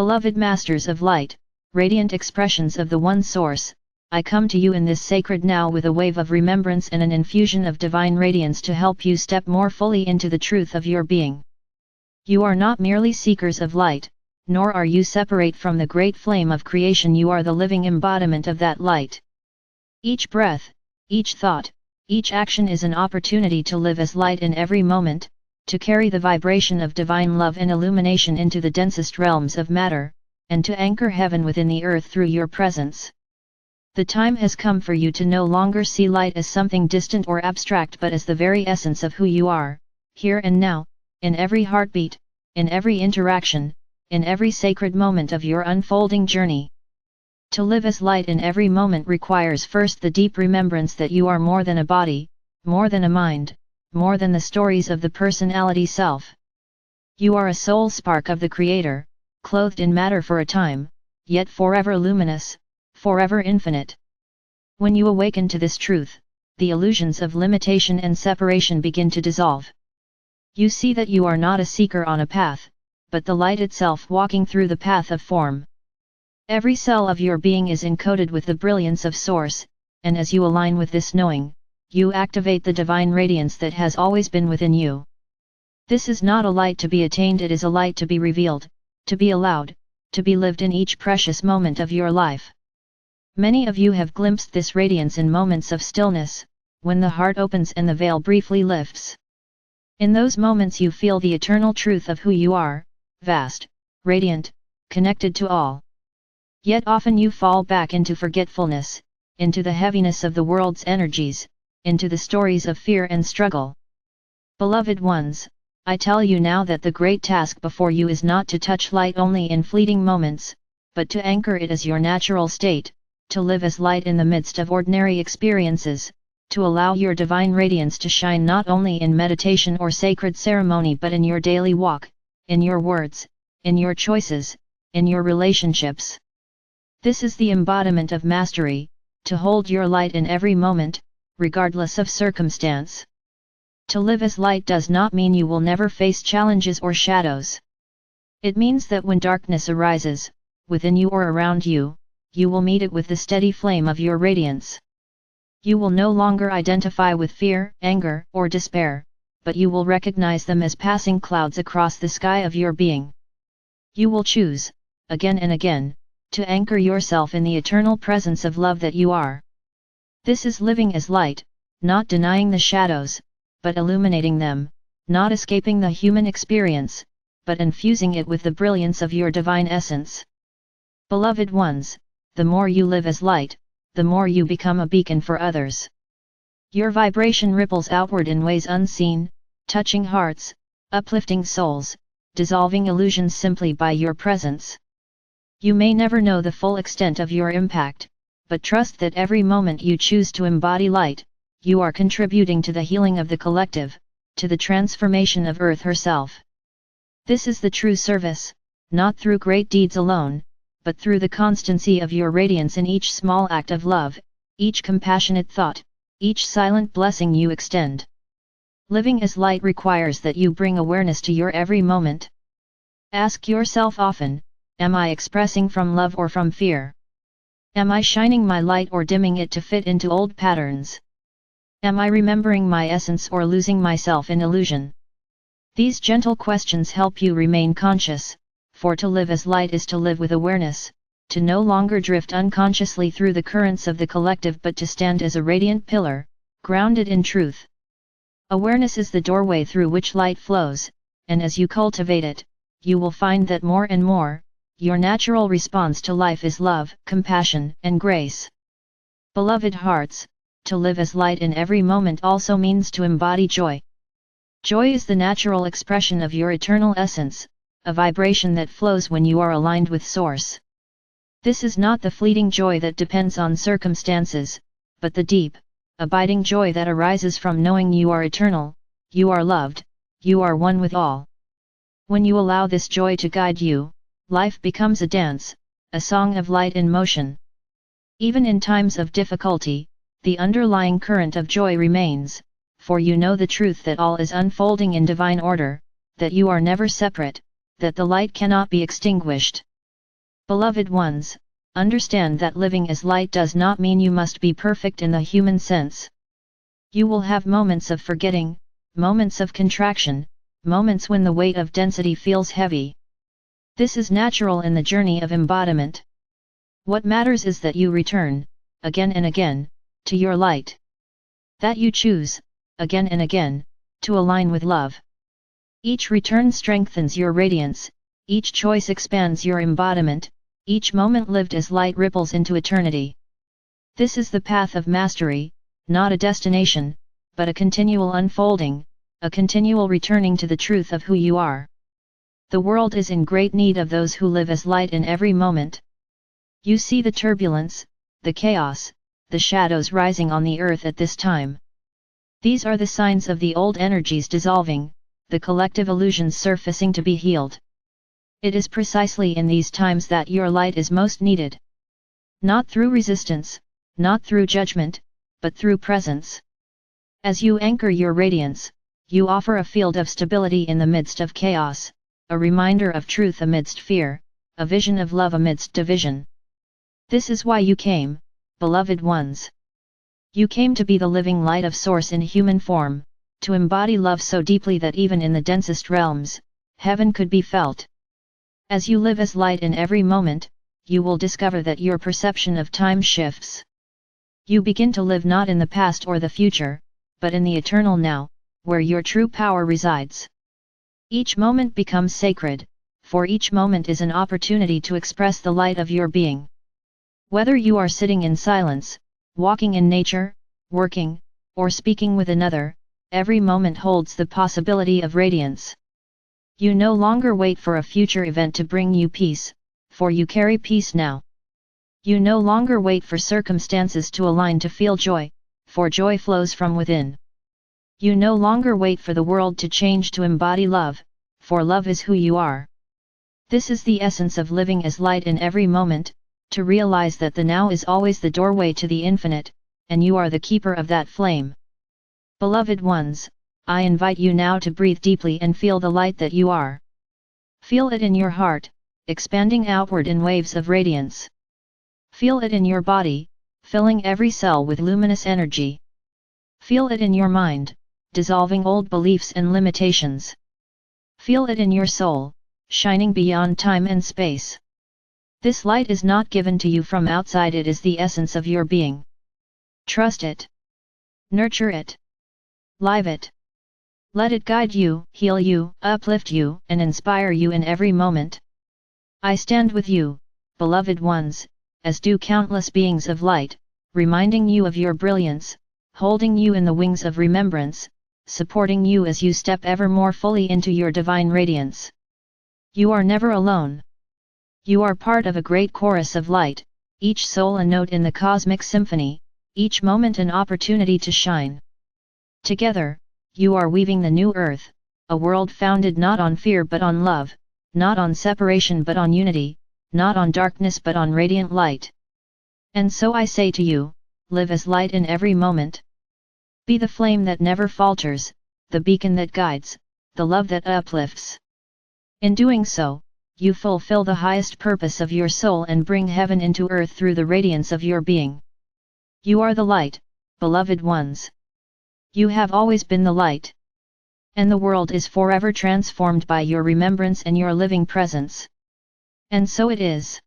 Beloved Masters of Light, radiant expressions of the One Source, I come to you in this sacred now with a wave of remembrance and an infusion of divine radiance to help you step more fully into the truth of your being. You are not merely seekers of light, nor are you separate from the great flame of creation. You are the living embodiment of that light. Each breath, each thought, each action is an opportunity to live as light in every moment, to carry the vibration of divine love and illumination into the densest realms of matter, and to anchor heaven within the earth through your presence. The time has come for you to no longer see light as something distant or abstract but as the very essence of who you are, here and now, in every heartbeat, in every interaction, in every sacred moment of your unfolding journey. To live as light in every moment requires first the deep remembrance that you are more than a body, more than a mind, more than the stories of the personality self. You are a soul spark of the Creator, clothed in matter for a time, yet forever luminous, forever infinite. When you awaken to this truth, the illusions of limitation and separation begin to dissolve. You see that you are not a seeker on a path, but the light itself walking through the path of form. Every cell of your being is encoded with the brilliance of Source, and as you align with this knowing, you activate the divine radiance that has always been within you. This is not a light to be attained, it is a light to be revealed, to be allowed, to be lived in each precious moment of your life. Many of you have glimpsed this radiance in moments of stillness, when the heart opens and the veil briefly lifts. In those moments you feel the eternal truth of who you are, vast, radiant, connected to all. Yet often you fall back into forgetfulness, into the heaviness of the world's energies, into the stories of fear and struggle. Beloved ones, I tell you now that the great task before you is not to touch light only in fleeting moments, but to anchor it as your natural state, to live as light in the midst of ordinary experiences, to allow your divine radiance to shine not only in meditation or sacred ceremony but in your daily walk, in your words, in your choices, in your relationships. This is the embodiment of mastery, to hold your light in every moment, regardless of circumstance. To live as light does not mean you will never face challenges or shadows. It means that when darkness arises, within you or around you, you will meet it with the steady flame of your radiance. You will no longer identify with fear, anger, or despair, but you will recognize them as passing clouds across the sky of your being. You will choose, again and again, to anchor yourself in the eternal presence of love that you are. This is living as light, not denying the shadows, but illuminating them, not escaping the human experience, but infusing it with the brilliance of your divine essence. Beloved ones, the more you live as light, the more you become a beacon for others. Your vibration ripples outward in ways unseen, touching hearts, uplifting souls, dissolving illusions simply by your presence. You may never know the full extent of your impact, but trust that every moment you choose to embody light, you are contributing to the healing of the collective, to the transformation of Earth herself. This is the true service, not through great deeds alone, but through the constancy of your radiance in each small act of love, each compassionate thought, each silent blessing you extend. Living as light requires that you bring awareness to your every moment. Ask yourself often, am I expressing from love or from fear? Am I shining my light or dimming it to fit into old patterns? Am I remembering my essence or losing myself in illusion? These gentle questions help you remain conscious, for to live as light is to live with awareness, to no longer drift unconsciously through the currents of the collective but to stand as a radiant pillar, grounded in truth. Awareness is the doorway through which light flows, and as you cultivate it, you will find that more and more, your natural response to life is love, compassion, and grace. Beloved hearts, to live as light in every moment also means to embody joy. Joy is the natural expression of your eternal essence, a vibration that flows when you are aligned with Source. This is not the fleeting joy that depends on circumstances, but the deep, abiding joy that arises from knowing you are eternal, you are loved, you are one with all. When you allow this joy to guide you, life becomes a dance, a song of light in motion. Even in times of difficulty, the underlying current of joy remains, for you know the truth that all is unfolding in divine order, that you are never separate, that the light cannot be extinguished. Beloved ones, understand that living as light does not mean you must be perfect in the human sense. You will have moments of forgetting, moments of contraction, moments when the weight of density feels heavy. This is natural in the journey of embodiment. What matters is that you return, again and again, to your light. That you choose, again and again, to align with love. Each return strengthens your radiance, each choice expands your embodiment, each moment lived as light ripples into eternity. This is the path of mastery, not a destination, but a continual unfolding, a continual returning to the truth of who you are. The world is in great need of those who live as light in every moment. You see the turbulence, the chaos, the shadows rising on the earth at this time. These are the signs of the old energies dissolving, the collective illusions surfacing to be healed. It is precisely in these times that your light is most needed. Not through resistance, not through judgment, but through presence. As you anchor your radiance, you offer a field of stability in the midst of chaos, a reminder of truth amidst fear, a vision of love amidst division. This is why you came, beloved ones. You came to be the living light of Source in human form, to embody love so deeply that even in the densest realms, heaven could be felt. As you live as light in every moment, you will discover that your perception of time shifts. You begin to live not in the past or the future, but in the eternal now, where your true power resides. Each moment becomes sacred, for each moment is an opportunity to express the light of your being. Whether you are sitting in silence, walking in nature, working, or speaking with another, every moment holds the possibility of radiance. You no longer wait for a future event to bring you peace, for you carry peace now. You no longer wait for circumstances to align to feel joy, for joy flows from within. You no longer wait for the world to change to embody love, for love is who you are. This is the essence of living as light in every moment, to realize that the now is always the doorway to the infinite, and you are the keeper of that flame. Beloved ones, I invite you now to breathe deeply and feel the light that you are. Feel it in your heart, expanding outward in waves of radiance. Feel it in your body, filling every cell with luminous energy. Feel it in your mind, dissolving old beliefs and limitations. Feel it in your soul, shining beyond time and space. This light is not given to you from outside, it is the essence of your being. Trust it. Nurture it. Live it. Let it guide you, heal you, uplift you, and inspire you in every moment. I stand with you, beloved ones, as do countless beings of light, reminding you of your brilliance, holding you in the wings of remembrance, supporting you as you step ever more fully into your divine radiance. You are never alone. You are part of a great chorus of light, each soul a note in the cosmic symphony, each moment an opportunity to shine. Together, you are weaving the new earth, a world founded not on fear but on love, not on separation but on unity, not on darkness but on radiant light. And so I say to you, live as light in every moment. Be the flame that never falters, the beacon that guides, the love that uplifts. In doing so, you fulfill the highest purpose of your soul and bring heaven into earth through the radiance of your being. You are the light, beloved ones. You have always been the light. And the world is forever transformed by your remembrance and your living presence. And so it is.